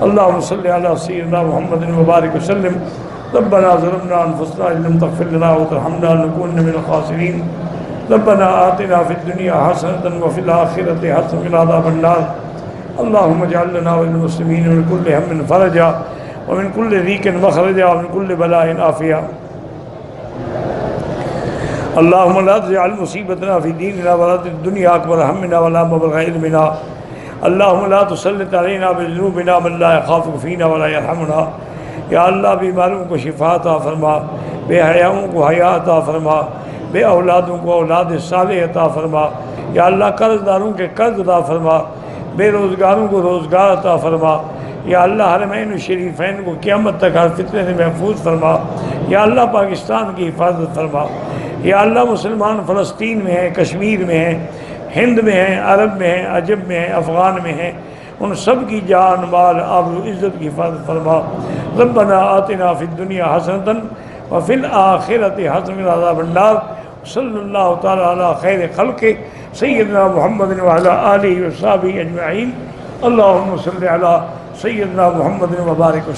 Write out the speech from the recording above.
اللهم صل على سيدنا محمد وبارك وسلم. ربنا ظلمنا أنفسنا إن لم تغفر لنا وترحمنا لنكونن من الخاسرين. ربنا آتنا في الدنيا حسنة وفي الآخرة حسنة وقنا عذاب النار. اللهم اجعل لنا وللمسلمين من كل هم فرجا ومن كل ضيق مخرجا ومن كل بلاء عافية. اللهم لا تجعل مصيبتنا في ديننا ولا تجعل الدنيا أكبر همنا ولا مبلغ علمنا. اللهم لا تسلط علينا بذنوبنا من لا يخافك فينا ولا يرحمنا. یا اللہ بیماروں کو شفا عطا فرما، بے حیاؤں کو حیا عطا فرما، بے اولادوں کو اولاد صالح عطا فرما. یا اللہ قرض داروں کے قرض عطا فرما، بے روزگاروں کو روزگار عطا فرما. یا اللہ حرمین شریفین کو قیامت تک ہر فتنے سے محفوظ فرما. یا اللہ پاکستان کی حفاظت فرما. یا اللہ مسلمان فلسطین میں ہیں، کشمیر میں ہیں، ہند میں ہیں، عرب میں ہیں، عجم میں ہیں، افغان میں ہیں، ان سب کی جان مال آبرو عزت کی حفاظت فرما. ربنا آتنا فی الدنیا حسنۃ وفی الآخرۃ حسنۃ وقنا عذاب النار. صلی اللہ تعالی علی خیر خلق سیدنا محمد وعلی آلہ وصحبہ اجمعین. اللہم صلی علی سیدنا محمد وبارک وسلم.